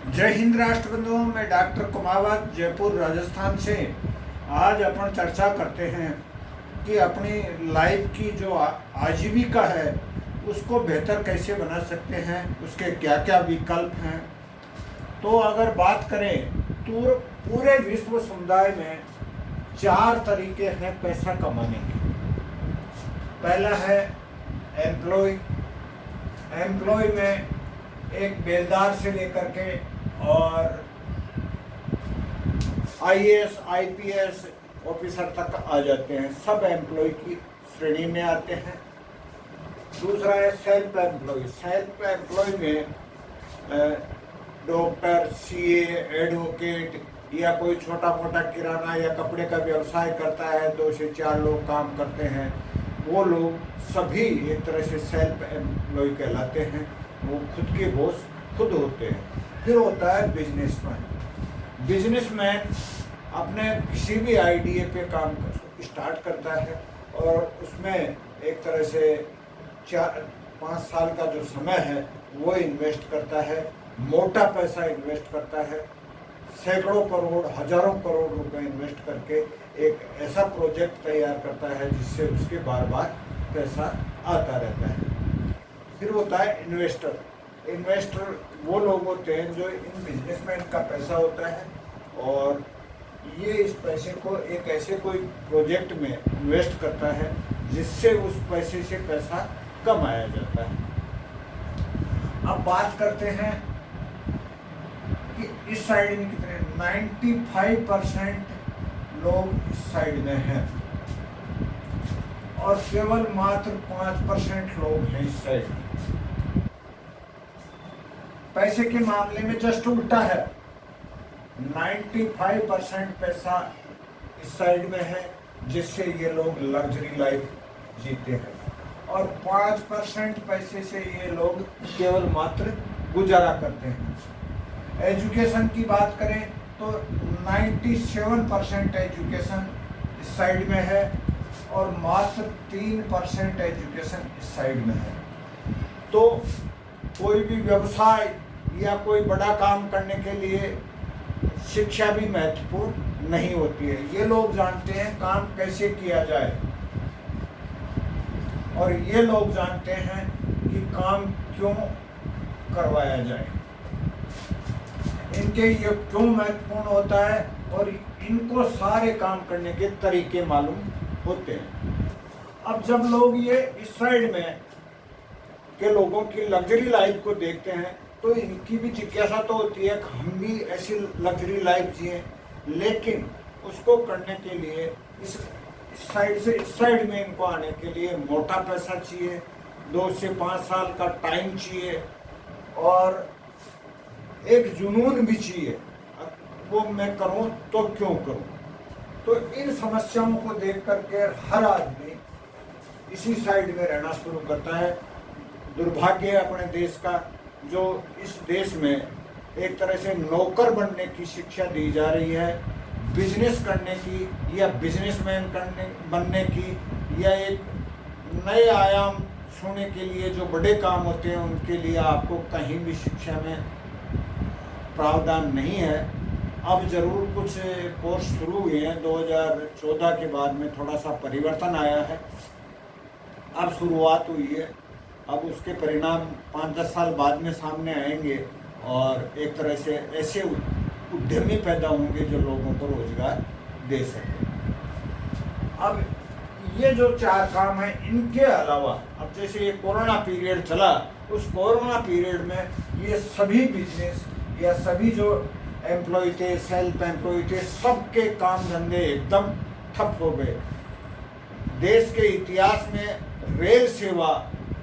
जय हिंद राष्ट्रबंधुओं, मैं डॉक्टर कुमावत जयपुर राजस्थान से। आज अपन चर्चा करते हैं कि अपनी लाइफ की जो आजीविका है उसको बेहतर कैसे बना सकते हैं, उसके क्या क्या विकल्प हैं। तो अगर बात करें तो पूरे विश्व समुदाय में 4 तरीके हैं पैसा कमाने के। पहला है एम्प्लॉय। एम्प्लॉय में एक बेलदार से लेकर के और आईएएस आईपीएस ऑफिसर तक आ जाते हैं, सब एम्प्लॉय की श्रेणी में आते हैं। दूसरा है सेल्फ एम्प्लॉय। सेल्फ एम्प्लॉय में डॉक्टर, सीए, एडवोकेट या कोई छोटा मोटा किराना या कपड़े का व्यवसाय करता है, 2 से 4 लोग काम करते हैं, वो लोग सभी एक तरह से सेल्फ एम्प्लॉय कहलाते हैं। वो खुद के बॉस खुद होते हैं। फिर होता है बिजनेसमैन। बिजनेसमैन अपने किसी भी आइडिया पे काम स्टार्ट करता है और उसमें एक तरह से 4-5 साल का जो समय है वो इन्वेस्ट करता है, मोटा पैसा इन्वेस्ट करता है, सैकड़ों करोड़, हजारों करोड़ रुपए इन्वेस्ट करके एक ऐसा प्रोजेक्ट तैयार करता है जिससे उसके बार बार पैसा आता रहता है। फिर होता है इन्वेस्टर। इन्वेस्टर वो लोग होते हैं जो इन बिजनेसमैन का पैसा होता है और ये इस पैसे को एक ऐसे कोई प्रोजेक्ट में इन्वेस्ट करता है जिससे उस पैसे से पैसा कमाया जाता है। अब बात करते हैं कि इस साइड में कितने 95% लोग इस साइड में हैं और केवल मात्र 5% लोग हैं इस साइड में। पैसे के मामले में जस्ट उल्टा है। 95% पैसा इस साइड में है जिससे ये लोग लग्जरी लाइफ जीते हैं और 5% पैसे से ये लोग केवल मात्र गुजारा करते हैं। एजुकेशन की बात करें तो 97% एजुकेशन इस साइड में है और मात्र 3% एजुकेशन इस साइड में है। तो कोई भी व्यवसाय या कोई बड़ा काम करने के लिए शिक्षा भी महत्वपूर्ण नहीं होती है। ये लोग जानते हैं काम कैसे किया जाए और ये लोग जानते हैं कि काम क्यों करवाया जाए, इनके ये क्यों महत्वपूर्ण होता है और इनको सारे काम करने के तरीके मालूम होते हैं। अब जब लोग ये इस साइड में के लोगों की लग्जरी लाइफ को देखते हैं तो इनकी भी जिज्ञासा तो होती है कि हम भी ऐसी लग्जरी लाइफ जिए, लेकिन उसको करने के लिए इस साइड से इस साइड में इनको आने के लिए मोटा पैसा चाहिए, 2 से 5 साल का टाइम चाहिए और एक जुनून भी चाहिए। वो मैं करूं तो क्यों करूं। तो इन समस्याओं को देख करके हर आदमी इसी साइड में रहना शुरू करता है। दुर्भाग्य है अपने देश का, जो इस देश में एक तरह से नौकर बनने की शिक्षा दी जा रही है, बिजनेस करने की या बिजनेसमैन बनने की या एक नए आयाम छूने के लिए जो बड़े काम होते हैं उनके लिए आपको कहीं भी शिक्षा में प्रावधान नहीं है। अब जरूर कुछ कोर्स शुरू हुए हैं, 2014 के बाद में थोड़ा सा परिवर्तन आया है, अब शुरुआत हुई है। अब उसके परिणाम 5-10 साल बाद में सामने आएंगे और एक तरह से ऐसे उद्यमी पैदा होंगे जो लोगों को रोजगार दे सके। अब ये जो 4 काम हैं, इनके अलावा अब जैसे ये कोरोना पीरियड चला, उस कोरोना पीरियड में ये सभी बिजनेस या सभी जो एम्प्लॉय थे, सेल्फ एम्प्लॉय थे, सबके काम धंधे एकदम ठप हो गए। देश के इतिहास में रेल सेवा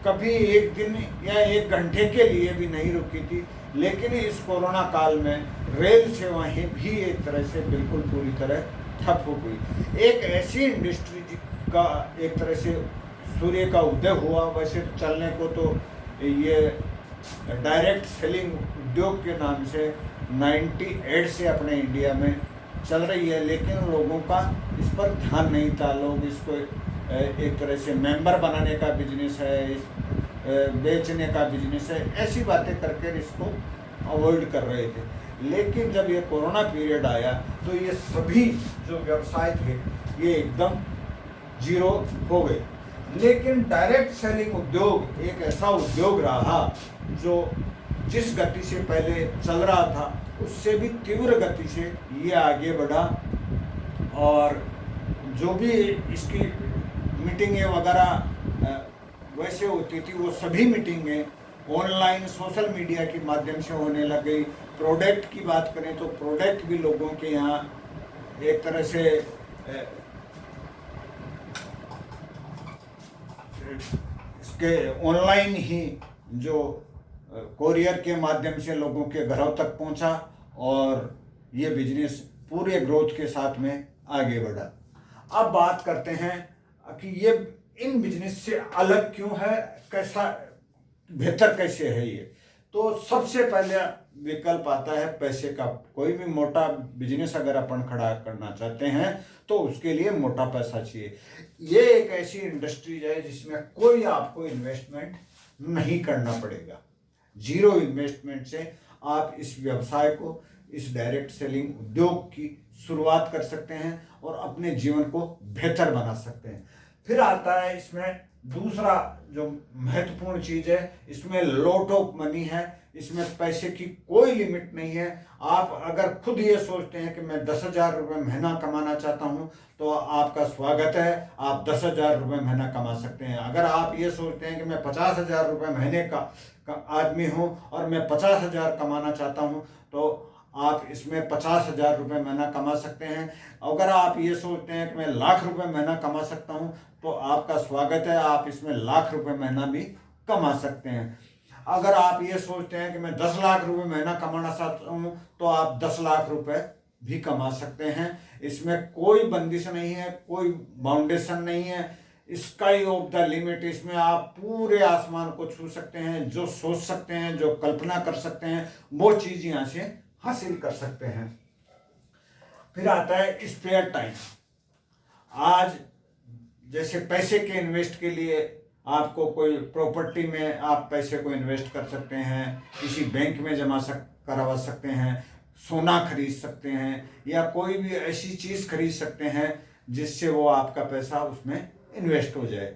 कभी 1 दिन या 1 घंटे के लिए भी नहीं रुकी थी, लेकिन इस कोरोना काल में रेल सेवाएं भी एक तरह से बिल्कुल पूरी तरह ठप हो गई। एक ऐसी इंडस्ट्री का एक तरह से सूर्य का उदय हुआ। वैसे चलने को तो ये डायरेक्ट सेलिंग उद्योग के नाम से 98 से अपने इंडिया में चल रही है, लेकिन लोगों का इस पर ध्यान नहीं था। लोग इसको एक तरह से मेंबर बनाने का बिजनेस है, बेचने का बिजनेस है, ऐसी बातें करके इसको अवॉइड कर रहे थे। लेकिन जब ये कोरोना पीरियड आया तो ये सभी जो व्यवसाय थे ये एकदम जीरो हो गए। लेकिन डायरेक्ट सेलिंग उद्योग एक ऐसा उद्योग रहा जो जिस गति से पहले चल रहा था उससे भी तीव्र गति से ये आगे बढ़ा, और जो भी इसकी मीटिंगें वगैरह वैसे होती थी वो सभी मीटिंगें ऑनलाइन सोशल मीडिया के माध्यम से होने लग गई। प्रोडक्ट की बात करें तो प्रोडक्ट भी लोगों के यहाँ एक तरह से इसके ऑनलाइन ही जो कोरियर के माध्यम से लोगों के घरों तक पहुंचा, और ये बिजनेस पूरे ग्रोथ के साथ में आगे बढ़ा। अब बात करते हैं कि ये इन बिजनेस से अलग क्यों है, कैसा बेहतर कैसे है ये। तो सबसे पहले विकल्प आता है पैसे का। कोई भी मोटा बिजनेस अगर अपन खड़ा करना चाहते हैं तो उसके लिए मोटा पैसा चाहिए। ये एक ऐसी इंडस्ट्री है जिसमें कोई आपको इन्वेस्टमेंट नहीं करना पड़ेगा। जीरो इन्वेस्टमेंट से आप इस व्यवसाय को, इस डायरेक्ट सेलिंग उद्योग की शुरुआत कर सकते हैं और अपने जीवन को बेहतर बना सकते हैं। फिर आता है इसमें दूसरा जो महत्वपूर्ण चीज है, इसमें लॉट ऑफ मनी है। इसमें पैसे की कोई लिमिट नहीं है। आप अगर खुद ये सोचते हैं कि मैं 10,000 रुपये महीना कमाना चाहता हूं तो आपका स्वागत है, आप 10,000 रुपये महीना कमा सकते हैं। अगर आप ये सोचते हैं कि मैं 50,000 रुपये महीने का आदमी हूं और मैं 50,000 कमाना चाहता हूं तो आप इसमें 50,000 रुपये महीना कमा सकते हैं। अगर आप ये सोचते हैं कि मैं लाख रुपए महीना कमा सकता हूं तो आपका स्वागत है, आप इसमें लाख रुपए महीना भी कमा सकते हैं। अगर आप ये सोचते हैं कि मैं 10 लाख रुपए महीना कमाना चाहता हूं तो आप 10 लाख रुपए भी कमा सकते हैं। इसमें कोई बंदिश नहीं है, कोई बाउंडेशन नहीं है। स्काई ऑफ द लिमिट, इसमें आप पूरे आसमान को छू सकते हैं। जो सोच सकते हैं, जो कल्पना कर सकते हैं, वो चीज यहाँ से हासिल कर सकते हैं। फिर आता है स्पेयर टाइम। आज जैसे पैसे के इन्वेस्ट के लिए आपको कोई प्रॉपर्टी में आप पैसे को इन्वेस्ट कर सकते हैं, किसी बैंक में जमा करवा सकते हैं, सोना खरीद सकते हैं, या कोई भी ऐसी चीज खरीद सकते हैं जिससे वो आपका पैसा उसमें इन्वेस्ट हो जाए।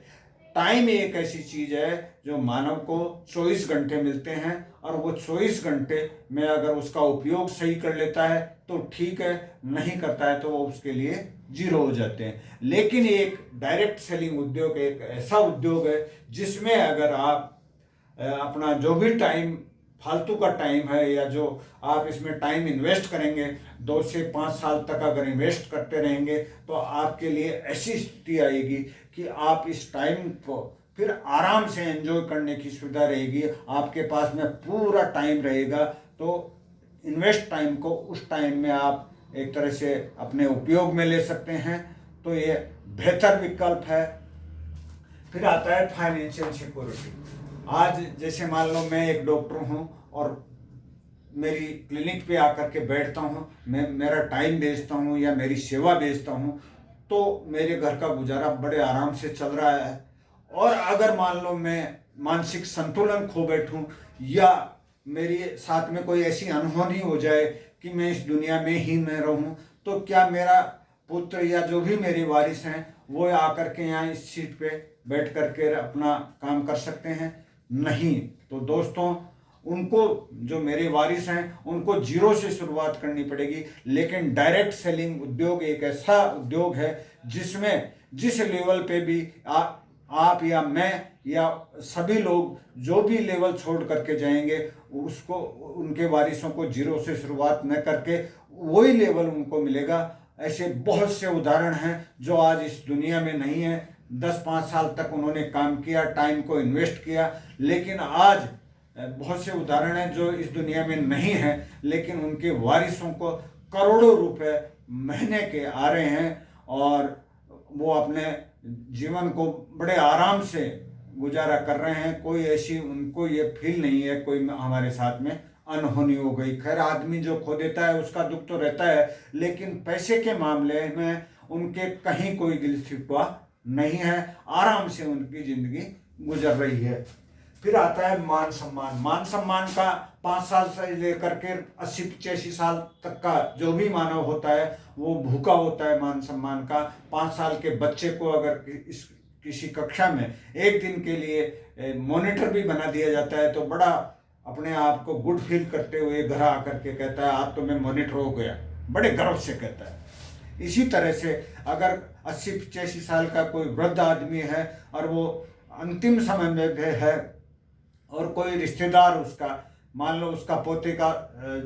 टाइम एक ऐसी चीज है जो मानव को 24 घंटे मिलते हैं, और वो 24 घंटे में अगर उसका उपयोग सही कर लेता है तो ठीक है, नहीं करता है तो वो उसके लिए जीरो हो जाते हैं। लेकिन एक डायरेक्ट सेलिंग उद्योग एक ऐसा उद्योग है जिसमें अगर आप अपना जो भी टाइम, फालतू का टाइम है या जो आप इसमें टाइम इन्वेस्ट करेंगे, 2 से 5 साल तक अगर इन्वेस्ट करते रहेंगे तो आपके लिए ऐसी स्थिति आएगी कि आप इस टाइम को फिर आराम से एंजॉय करने की सुविधा रहेगी। आपके पास में पूरा टाइम रहेगा, तो इन्वेस्ट टाइम को उस टाइम में आप एक तरह से अपने उपयोग में ले सकते हैं। तो ये बेहतर विकल्प है। फिर आता है फाइनेंशियल सिक्योरिटी। आज जैसे मान लो मैं एक डॉक्टर हूं और मेरी क्लिनिक पे आकर के बैठता हूं, मैं मेरा टाइम बेचता हूं या मेरी सेवा बेचता हूं, तो मेरे घर का गुजारा बड़े आराम से चल रहा है। और अगर मान लो मैं मानसिक संतुलन खो बैठूं या मेरे साथ में कोई ऐसी अनहोनी हो जाए कि मैं इस दुनिया में ही न रहूं, तो क्या मेरा पुत्र या जो भी मेरे वारिस हैं वो आकर के यहाँ इस सीट पे बैठ करके अपना काम कर सकते हैं? नहीं। तो दोस्तों, उनको, जो मेरे वारिस हैं, उनको जीरो से शुरुआत करनी पड़ेगी। लेकिन डायरेक्ट सेलिंग उद्योग एक ऐसा उद्योग है जिसमें जिस लेवल पे भी आप या मैं या सभी लोग जो भी लेवल छोड़ करके जाएंगे, उसको, उनके वारिसों को जीरो से शुरुआत न करके वही लेवल उनको मिलेगा। ऐसे बहुत से उदाहरण हैं जो आज इस दुनिया में नहीं है। 10-5 साल तक उन्होंने काम किया, टाइम को इन्वेस्ट किया, लेकिन आज बहुत से उदाहरण हैं जो इस दुनिया में नहीं हैं, लेकिन उनके वारिसों को करोड़ों रुपए महीने के आ रहे हैं और वो अपने जीवन को बड़े आराम से गुजारा कर रहे हैं। कोई ऐसी उनको ये फील नहीं है कोई हमारे साथ में अनहोनी हो गई। खैर, आदमी जो खो देता है उसका दुख तो रहता है, लेकिन पैसे के मामले में उनके कहीं कोई गिल शिकवा नहीं है। आराम से उनकी जिंदगी गुजर रही है। फिर आता है मान सम्मान। मान सम्मान का 5 साल से लेकर के 80-85 साल तक का जो भी मानव होता है वो भूखा होता है मान सम्मान का। 5 साल के बच्चे को अगर इस किसी कक्षा में एक दिन के लिए मॉनिटर भी बना दिया जाता है तो बड़ा अपने आप को गुड फील करते हुए घर आकर के कहता है आज तो मैं मॉनिटर हो गया, बड़े गर्व से कहता है। इसी तरह से अगर 80-85 साल का कोई वृद्ध आदमी है और वो अंतिम समय में भी है और कोई रिश्तेदार उसका, मान लो उसका पोते का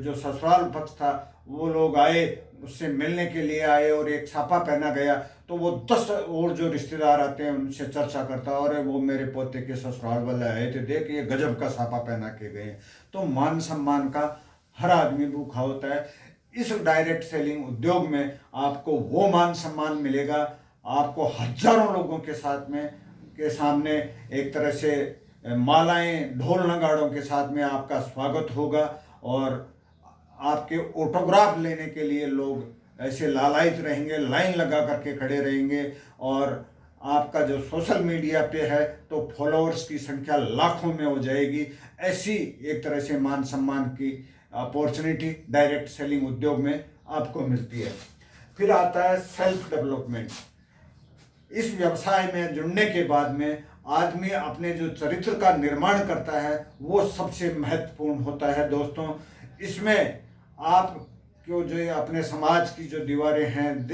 जो ससुराल पक्ष था वो लोग आए, उससे मिलने के लिए आए और एक छापा पहना गया, तो वो 10 और जो रिश्तेदार आते हैं उनसे चर्चा करता है, और वो मेरे पोते के ससुराल वाले आए थे, देख ये गजब का छापा पहना के गए। तो मान सम्मान का हर आदमी भूखा होता है। इस डायरेक्ट सेलिंग उद्योग में आपको वो मान सम्मान मिलेगा, आपको हजारों लोगों के साथ में के सामने एक तरह से मालाएं ढोल नगाड़ों के साथ में आपका स्वागत होगा, और आपके ऑटोग्राफ लेने के लिए लोग ऐसे लालायित रहेंगे, लाइन लगा करके खड़े रहेंगे, और आपका जो सोशल मीडिया पे है तो फॉलोअर्स की संख्या लाखों में हो जाएगी। ऐसी एक तरह से मान सम्मान की अपॉर्चुनिटी डायरेक्ट सेलिंग उद्योग में आपको मिलती है। फिर आता है सेल्फ डेवलपमेंट। इस व्यवसाय में जुड़ने के बाद में आदमी अपने जो चरित्र का निर्माण करता है वो सबसे महत्वपूर्ण होता है दोस्तों। इसमें आप जो अपने समाज की जो दीवारें हैं,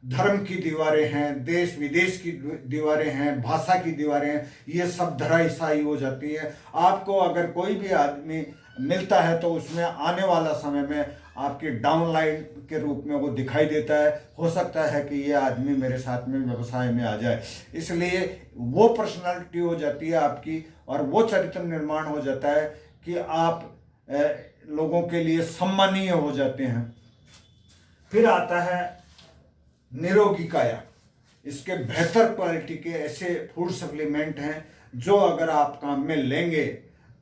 धर्म की दीवारें हैं, देश विदेश की दीवारें हैं, भाषा की दीवारें हैं, ये सब धराशायी हो जाती है। आपको अगर कोई भी आदमी मिलता है तो उसमें आने वाला समय में आपकी डाउनलाइन के रूप में वो दिखाई देता है। हो सकता है कि ये आदमी मेरे साथ में व्यवसाय में आ जाए, इसलिए वो पर्सनालिटी हो जाती है आपकी, और वो चरित्र निर्माण हो जाता है कि आप लोगों के लिए सम्मानीय हो जाते हैं। फिर आता है निरोगी काया। इसके बेहतर क्वालिटी के ऐसे फूड सप्लीमेंट हैं जो अगर आप काम में लेंगे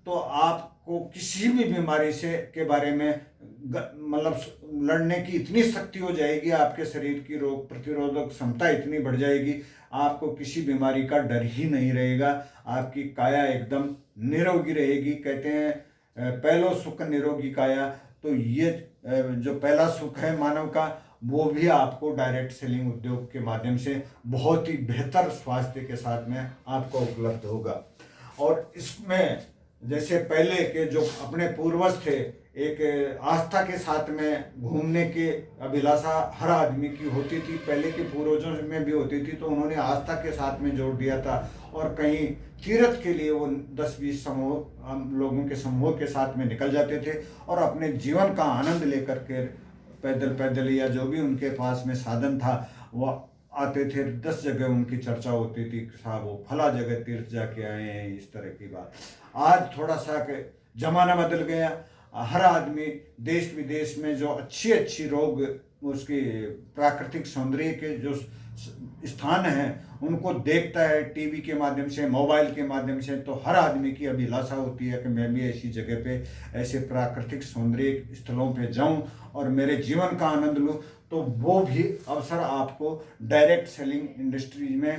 तो आपको किसी भी बीमारी से के बारे में मतलब लड़ने की इतनी शक्ति हो जाएगी, आपके शरीर की रोग प्रतिरोधक क्षमता इतनी बढ़ जाएगी, आपको किसी बीमारी का डर ही नहीं रहेगा। आपकी काया एकदम निरोगी रहेगी। कहते हैं पहलो सुख निरोगी काया, तो ये जो पहला सुख है मानव का वो भी आपको डायरेक्ट सेलिंग उद्योग के माध्यम से बहुत ही बेहतर स्वास्थ्य के साथ में आपको उपलब्ध होगा। और इसमें जैसे पहले के जो अपने पूर्वज थे, एक आस्था के साथ में घूमने की अभिलाषा हर आदमी की होती थी, पहले के पूर्वजों में भी होती थी, तो उन्होंने आस्था के साथ में जोड़ दिया था, और कहीं तीर्थ के लिए वो 10-20 समूह लोगों के समूह के साथ में निकल जाते थे और अपने जीवन का आनंद लेकर के पैदल या जो भी उनके पास में साधन था वो आते थे। 10 जगह उनकी चर्चा होती थी, साहब वो फला जगह तीर्थ जाके आए हैं, इस तरह की बात। आज थोड़ा सा जमाना बदल गया, हर आदमी देश विदेश में जो अच्छी रोग उसकी प्राकृतिक सौंदर्य के जो स्थान हैं उनको देखता है टीवी के माध्यम से, मोबाइल के माध्यम से, तो हर आदमी की अभिलाषा होती है कि मैं भी ऐसी जगह पे ऐसे प्राकृतिक सौंदर्य स्थलों पे जाऊं और मेरे जीवन का आनंद लूं। तो वो भी अवसर आपको डायरेक्ट सेलिंग इंडस्ट्रीज में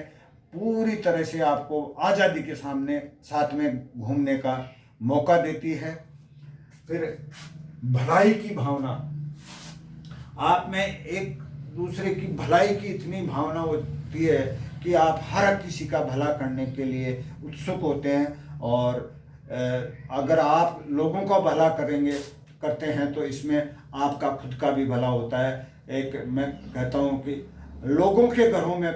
पूरी तरह से आपको आज़ादी के साथ में घूमने का मौका देती है। फिर भलाई की भावना, आप में एक दूसरे की भलाई की इतनी भावना होती है कि आप हर किसी का भला करने के लिए उत्सुक होते हैं, और अगर आप लोगों का भला करते हैं तो इसमें आपका खुद का भी भला होता है। एक मैं कहता हूँ कि लोगों के घरों में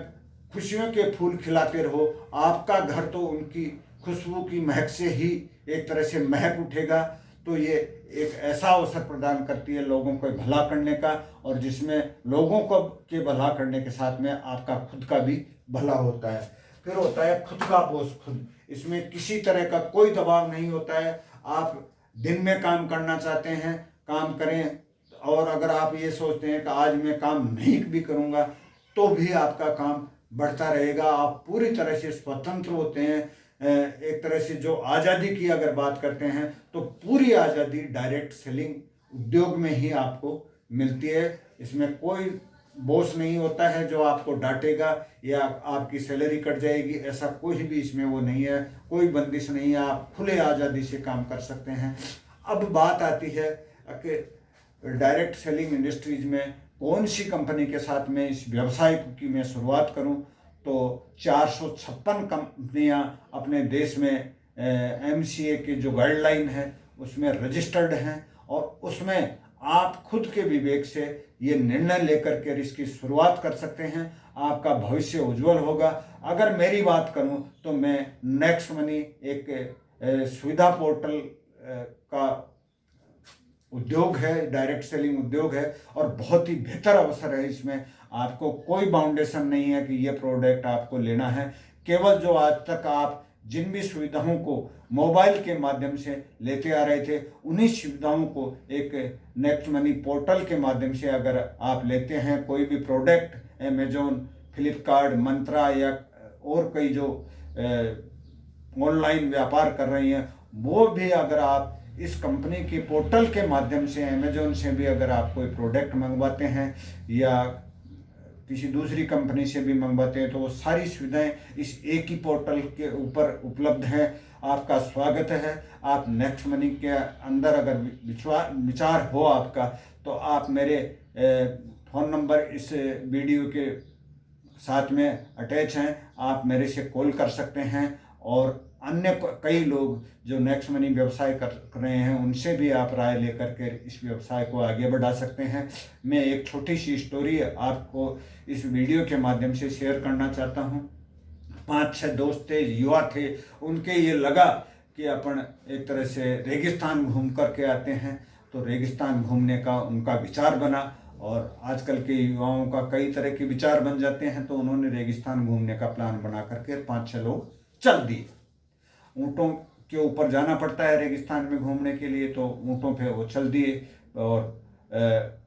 खुशियों के फूल खिलाते रहो, आपका घर तो उनकी खुशबू की महक से ही एक तरह से महक उठेगा। तो ये एक ऐसा अवसर प्रदान करती है लोगों को भला करने का, और जिसमें लोगों को के भला करने के साथ में आपका खुद का भी भला होता है। फिर होता है खुद का बोझ खुद। इसमें किसी तरह का कोई दबाव नहीं होता है। आप दिन में काम करना चाहते हैं काम करें, और अगर आप ये सोचते हैं कि आज मैं काम नहीं भी करूँगा तो भी आपका काम बढ़ता रहेगा। आप पूरी तरह से स्वतंत्र होते हैं। एक तरह से जो आज़ादी की अगर बात करते हैं तो पूरी आज़ादी डायरेक्ट सेलिंग उद्योग में ही आपको मिलती है। इसमें कोई बॉस नहीं होता है जो आपको डांटेगा या आपकी सैलरी कट जाएगी, ऐसा कोई भी इसमें वो नहीं है, कोई बंदिश नहीं है, आप खुले आज़ादी से काम कर सकते हैं। अब बात आती है कि डायरेक्ट सेलिंग इंडस्ट्रीज में कौन सी कंपनी के साथ में इस व्यवसाय की मैं शुरुआत करूं, तो 456 कंपनियां अपने देश में MCA की जो गाइडलाइन है उसमें रजिस्टर्ड हैं, और उसमें आप खुद के विवेक से ये निर्णय लेकर के इसकी शुरुआत कर सकते हैं। आपका भविष्य उज्जवल होगा। अगर मेरी बात करूं तो मैं नेक्स्ट मनी एक सुविधा पोर्टल का उद्योग है, डायरेक्ट सेलिंग उद्योग है, और बहुत ही बेहतर अवसर है। इसमें आपको कोई बाउंडेशन नहीं है कि ये प्रोडक्ट आपको लेना है। केवल जो आज तक आप जिन भी सुविधाओं को मोबाइल के माध्यम से लेते आ रहे थे, उन्हीं सुविधाओं को एक नेक्स्ट मनी पोर्टल के माध्यम से अगर आप लेते हैं, कोई भी प्रोडक्ट अमेजोन, फ्लिपकार्ट, मंत्रा या और कई जो ऑनलाइन व्यापार कर रही हैं, वो भी अगर आप इस कंपनी के पोर्टल के माध्यम से अमेजोन से भी अगर आप कोई प्रोडक्ट मंगवाते हैं या किसी दूसरी कंपनी से भी मंगवाते हैं, तो वो सारी सुविधाएं इस एक ही पोर्टल के ऊपर उपलब्ध हैं। आपका स्वागत है। आप नेक्स्ट मनी के अंदर अगर विचार हो आपका, तो आप मेरे फ़ोन नंबर इस वीडियो के साथ में अटैच हैं, आप मेरे से कॉल कर सकते हैं। और अन्य कई लोग जो नेक्स्ट मनी व्यवसाय कर रहे हैं, उनसे भी आप राय लेकर के इस व्यवसाय को आगे बढ़ा सकते हैं। मैं एक छोटी सी स्टोरी आपको इस वीडियो के माध्यम से शेयर करना चाहता हूं। 5-6 दोस्त थे, युवा थे, उनके ये लगा कि अपन एक तरह से रेगिस्तान घूम करके आते हैं, तो रेगिस्तान घूमने का उनका विचार बना। और आजकल के युवाओं का कई तरह के विचार बन जाते हैं, तो उन्होंने रेगिस्तान घूमने का प्लान बना करके 5-6 लोग चल दिए। ऊँटों के ऊपर जाना पड़ता है रेगिस्तान में घूमने के लिए, तो ऊँटों पे वो चल दिए और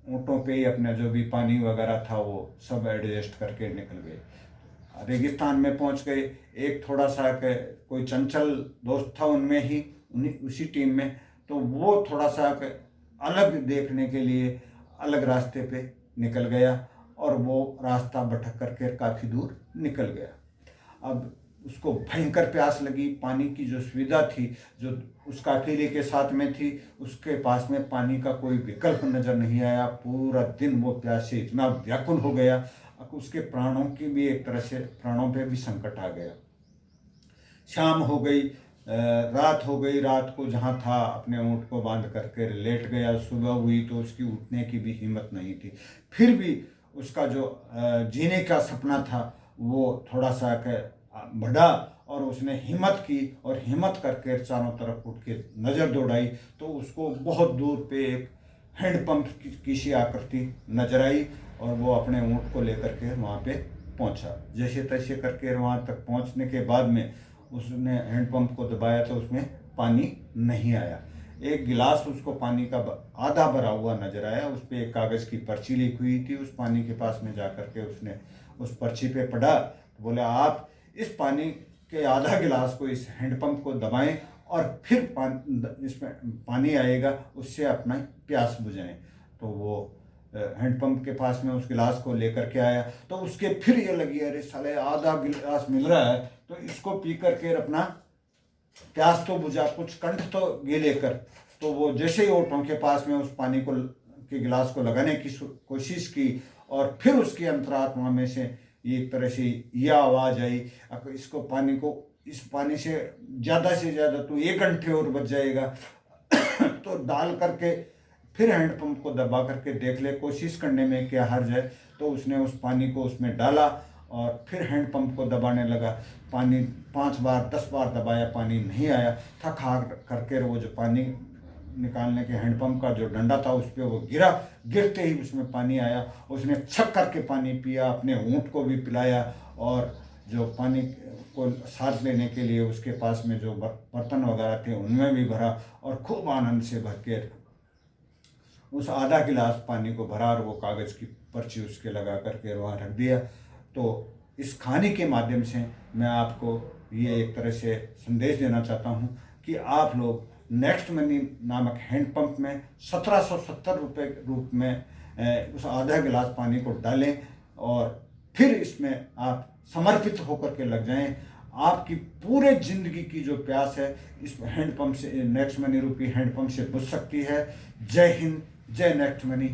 ऊँटों पे ही अपना जो भी पानी वगैरह था वो सब एडजस्ट करके निकल गए। रेगिस्तान में पहुंच गए। एक थोड़ा सा कोई चंचल दोस्त था उनमें ही, उसी टीम में, तो वो थोड़ा सा अलग देखने के लिए अलग रास्ते पे निकल गया, और वो रास्ता भटक करके काफ़ी दूर निकल गया। अब उसको भयंकर प्यास लगी। पानी की जो सुविधा थी, जो उस काफिले के साथ में थी, उसके पास में पानी का कोई विकल्प नजर नहीं आया। पूरा दिन वो प्यास से इतना व्याकुल हो गया, उसके प्राणों की भी एक तरह से प्राणों पे भी संकट आ गया। शाम हो गई, रात हो गई। रात को जहाँ था अपने ऊँट को बांध करके लेट गया। सुबह हुई तो उसकी उठने की भी हिम्मत नहीं थी। फिर भी उसका जो जीने का सपना था वो थोड़ा सा बढ़ा, और उसने हिम्मत की, और हिम्मत करके चारों तरफ उठ के नज़र दौड़ाई, तो उसको बहुत दूर पे एक हैंडपम्प की सी आकृति नजर आई, और वो अपने ऊँट को लेकर के वहाँ पे पहुँचा। जैसे तैसे करके वहाँ तक पहुँचने के बाद में उसने हैंडपम्प को दबाया तो उसमें पानी नहीं आया। एक गिलास उसको पानी का आधा भरा हुआ नजर आया। उस पर एक कागज़ की पर्ची लिखी हुई थी। उस पानी के पास में जा करके उसने उस पर्ची पे पढ़ा, तो बोला आप इस पानी के आधा गिलास को इस हैंडपम्प को दबाएं, और फिर इसमें पानी आएगा, उससे अपना प्यास बुझाएं। तो वो हैंडपम्प के पास में उस गिलास को लेकर के आया, तो उसके फिर ये लगी, अरे साले आधा गिलास मिल रहा है तो इसको पी करके अपना प्यास तो बुझा, कुछ कंठ तो गीले कर। तो वो जैसे ही ओठों के पास में उस पानी को के गिलास को लगाने की कोशिश की, और फिर उसकी अंतरात्मा में से एक तरह से यह आवाज़ आई, इसको पानी को, इस पानी से ज़्यादा तू 1 घंटे और बच जाएगा तो डाल करके फिर हैंडपम्प को दबा करके देख ले, कोशिश करने में क्या हर्ज है। तो उसने उस पानी को उसमें डाला और फिर हैंडपम्प को दबाने लगा। पानी 5 बार 10 बार दबाया, पानी नहीं आया। थक हार करके वो जो पानी निकालने के हैंडपम्प का जो डंडा था उस पर वो गिरा। गिरते ही उसमें पानी आया। उसने छक करके पानी पिया, अपने ऊँट को भी पिलाया, और जो पानी को साथ लेने के लिए उसके पास में जो बर्तन वगैरह थे उनमें भी भरा, और खूब आनंद से भर के उस आधा गिलास पानी को भरा, और वो कागज़ की पर्ची उसके लगा करके वहाँ रख दिया। तो इस कहानी के माध्यम से मैं आपको ये एक तरह से संदेश देना चाहता हूँ कि आप लोग नेक्स्ट मनी नामक हैंडपम्प में 1770 रुपये रूप में उस आधा गिलास पानी को डालें और फिर इसमें आप समर्पित होकर के लग जाएं। आपकी पूरे ज़िंदगी की जो प्यास है इस हैंडपम्प से, नेक्स्ट मनी रूपी हैंडपम्प से बुझ सकती है। जय हिंद, जय नेक्स्ट मनी।